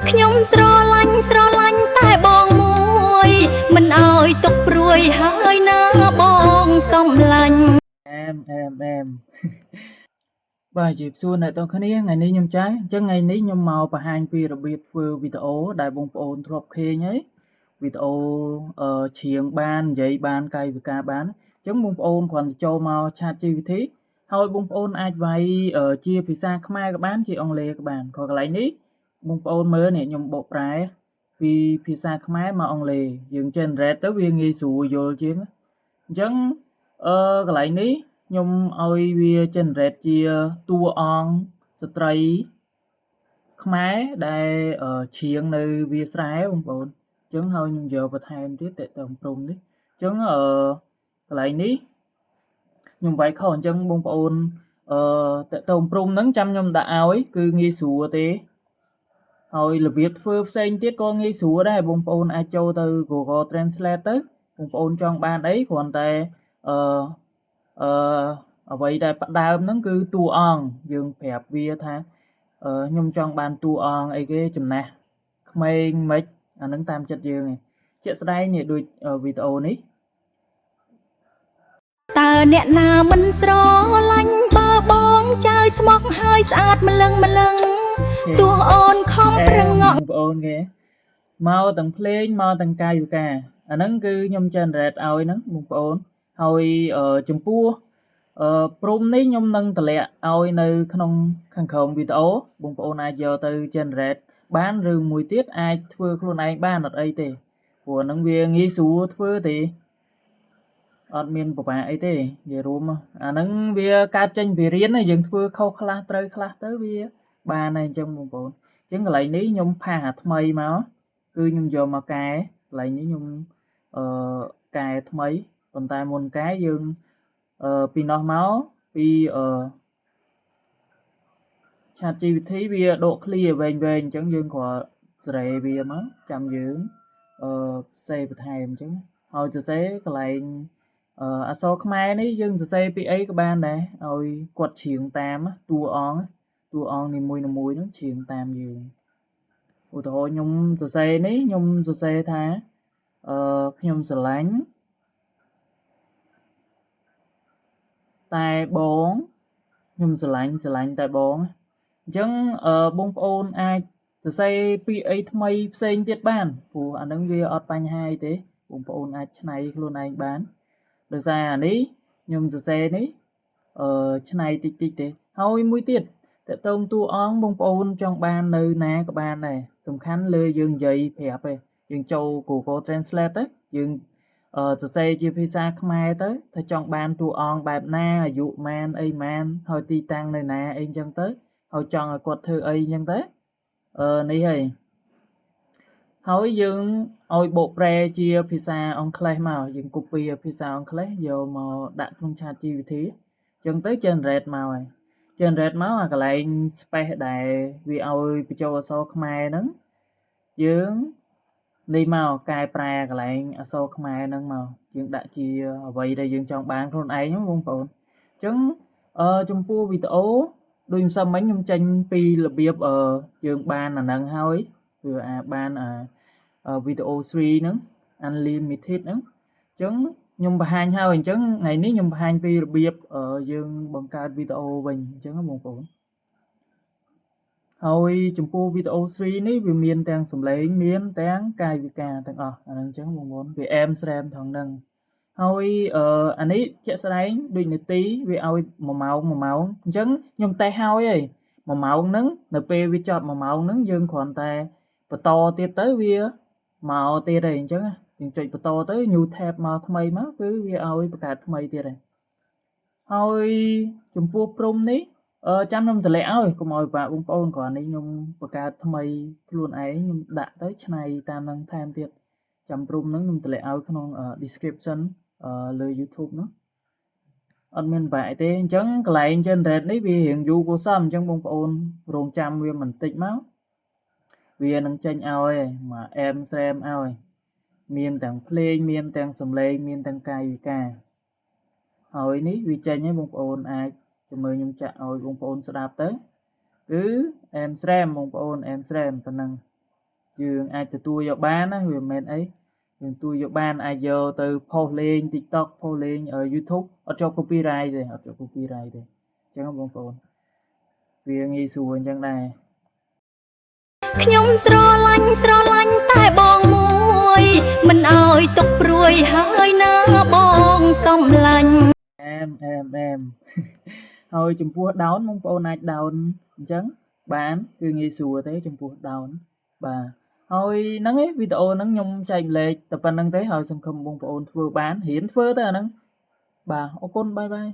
ខ្ញុំស្រឡាញ់តែបងមួយមិនអើយទុកព្រួយហើយណាបងសំឡាញ់em បាទជម្រាបសួរអ្នកទាំងគ្នាថ្ងៃនេះខ្ញុំចាស់អញ្ចឹងថ្ងៃនេះខ្ញុំមកបង្ហាញពីរបៀបធ្វើវីដេអូដែលបងប្អូនធ្លាប់ឃើញហើយវីដេអូច្រៀងបាននិយាយបានកាយវិការបានអញ្ចឹងបងប្អូនគ្រាន់តែចូលមក ChatGPT ហើយបងប្អូនអាចវាយជាភាសាខ្មែរក៏បានជាអង់គ្លេសក៏បានក៏កន្លែងនេះបងប្អូនមើលនេះខ្ញុំបកប្រែពីភាសាខ្មែរមកអង់គ្លេសយើង generate ទៅវាងាយស្រួលយល់ជាងអញ្ចឹងកន្លែងនេះខ្ញុំឲ្យវា generate ជាតួអង្គស្ត្រីខ្មែរដែលច្រៀងនៅវាលស្រែបងប្អូនអញ្ចឹងហើយខ្ញុំយកបន្ថែមទៀតតេតងព្រំនេះអញ្ចឹងកន្លែងនេះខ្ញុំវាយខុសអញ្ចឹងបងប្អូនតេតងព្រំហ្នឹងចាំខ្ញុំដាក់ឲ្យគឺងាយស្រួលទេហើយរបៀបធ្វើផ្សេងទៀតក៏ងាយស្រួលដែរបងប្អូនអាចចូលទៅ Google Translate ទៅបងប្អូនចង់បានអីគ្រាន់តែអ្វីដែលផ្ដើមហ្នឹងគឺតួអង្គយើងប្រាប់វាថាខ្ញុំចង់បានតួអង្គអីគេចំណាស់ក្មេងម៉េចអាហ្នឹងតាមចិត្តយើងឯងជាក់ស្ដែងនេះដូចវីដេអូនេះតើអ្នកណាមិនស្រឡាញ់បើបងចៅស្មោះហើយស្អាតម្លឹងទោះអូនខំប្រឹងបងប្អូនគេមកទាំងភ្លេងមកទាំងកាយវិការអាហ្នឹងគឺខ្ញុំ generate ឲ្យហ្នឹងបងប្អូនហើយចំពោះព្រំនេះខ្ញុំនឹងតម្លាក់ឲ្យនៅក្នុងខាងក្រោមវីដេអូបងប្អូនអាចយកទៅ generate បានឬមួយទៀតអាចធ្វើខ្លួនឯងបានអត់អីទេព្រោះហ្នឹងវាងាយស្រួលធ្វើទេអត់មានពិបាកអីទេនិយាយរួមអាហ្នឹងវាកើតចេញពីរៀនយើងធ្វើខុសខ្លះត្រូវខ្លះទៅវាបានហើយអញ្ចឹងបងប្អូនអញ្ចឹងកន្លែងនេះខ្ញុំផាសអាថ្មីមកគឺខ្ញុំយកមកកែកន្លែងនេះខ្ញុំកែថ្មីប៉ុន្តែមុនកែយើងពីនោះមកពីChatGPT វាដក clear វែងអញ្ចឹងយើងគ្រាន់សេរីវាមកចាំយើងសេបន្ថែមអញ្ចឹងហើយសរសេរកន្លែងអក្សរខ្មែរនេះយើងសរសេរពីអីក៏បានដែរឲ្យគាត់ច្រៀងតាមតួអង្គនីមួយហ្នឹងច្រៀងតាមយើងឧទាហរណ៍ខ្ញុំសរសេរនេះខ្ញុំសរសេរថាខ្ញុំស្រឡាញ់តែបងខ្ញុំស្រឡាញ់តែបងអញ្ចឹងបងប្អូនអាចសរសេរពាក្យអីថ្មីផ្សេងទៀតបានព្រោះអានឹងវាអត់បញ្ហាអីទេបងប្អូនអាចច្នៃខ្លួនឯងបានដោយសារអានេះខ្ញុំសរសេរនេះច្នៃតិចទេហើយមួយទៀតតើតើតួអង្គបងប្អូនចង់បាននៅណាក៏បានដែរសំខាន់លើយើងនិយាយប្រាប់ទេយើងចូល Google Translate ទៅយើងសរសេរជាភាសាខ្មែរទៅថាចង់បានតួអង្គបែបណាអាយុម៉ានអីម៉ានហើយទីតាំងនៅណាអីអញ្ចឹងទៅហើយចង់ឲ្យគាត់ធ្វើអីអញ្ចឹងទៅនេះហើយយើងឲ្យបកប្រែជាភាសាអង់គ្លេសមកយើង copy ភាសាអង់គ្លេសយកមកដាក់ក្នុង ChatGPT អញ្ចឹងទៅ generate មកហើយកន្លែង space ដែលវាឲ្យបញ្ចូលអក្សរខ្មែរហ្នឹងយើងនេះមកកែប្រែកន្លែងអក្សរខ្មែរហ្នឹងមកយើងដាក់ជាអ្វីដែលយើងចង់បានខ្លួនឯងហ្នឹងបងប្អូនអញ្ចឹងចំពោះវីដេអូដូចម្សិលមិញខ្ញុំចេញពីរបៀបយើងបានអាហ្នឹងហើយគឺបានវីដេអូ 3 ហ្នឹង unlimited ហ្នឹងអញ្ចឹងខ្ញុំបង្ហាញហើយអញ្ចឹងថ្ងៃនេះខ្ញុំបង្ហាញពីរបៀបយើងបង្កើតវីដេអូវិញអញ្ចឹងបងប្អូនហើយចំពោះវីដេអូ 3 នេះវាមានទាំងសំឡេងមានទាំងកាយវិការទាំងអស់អាហ្នឹងអញ្ចឹងបងប្អូនវាអែមស្រែមថងហ្នឹងហើយអានេះជាក់ស្ដែងដូចនាទីវាឲ្យ1ម៉ោងអញ្ចឹងខ្ញុំតេស្តហើយ1ម៉ោងហ្នឹងនៅពេលវាចប់1ម៉ោងហ្នឹងយើងគ្រាន់តែបន្តទៀតទៅវាមកទៀតហើយអញ្ចឹងយើងចុចបន្តទៅ new tab មកថ្មីមកគឺវាឲ្យបង្កើតថ្មីទៀតហើយចំពោះព្រំនេះចាំខ្ញុំតម្លាក់ឲ្យកុំឲ្យពិបាកបងប្អូនគ្រាន់នេះខ្ញុំបង្កើតថ្មីខ្លួនឯងខ្ញុំដាក់ទៅច្នៃតាមនឹងថែមទៀតចាំព្រំហ្នឹងខ្ញុំតម្លាក់ឲ្យក្នុង description លើ YouTube នោះអត់មានពិបាកទេអញ្ចឹងកន្លែង generate នេះវារៀងយូរគួរសមអញ្ចឹងបងប្អូនរងចាំវាបន្តិចមកវានឹងចេញឲ្យមកអែមស្រែមឲ្យមានទាំងភ្លេងមានទាំងសំឡេងមានទាំងកាយវិការហើយនេះវាចេញឲ្យបងប្អូនអាចចាំមើលខ្ញុំចាក់ឲ្យបងប្អូនស្ដាប់ទៅគឺអែមស្រែមបងប្អូនអែមស្រែមប៉ុណ្ណឹង dương ai từ tua vô bán á vì men ấy dương tua vô bán ai vô từ post lên TikTok post lên ở YouTube ở cho copyright rồi ở cho copyright rồi chẳng cóបងប្អូនវាងាយស្រួលអញ្ចឹងដែរ ខ្ញុំស្រឡាញ់តែបងមួយមិនអើយទុកព្រួយហើយណាបងសំឡាញ់ em ហើយចំពោះ down បងប្អូនអាច down អញ្ចឹងបានគឺងាយស្រួលទេចំពោះ down បាទហើយហ្នឹងឯងវីដេអូហ្នឹងខ្ញុំចែកម្លែកតែប៉ុណ្្នឹងទេហើយសង្ឃឹមបងប្អូនធ្វើបានរៀនធ្វើទៅអាហ្នឹងបាទអរគុណបាយបាយ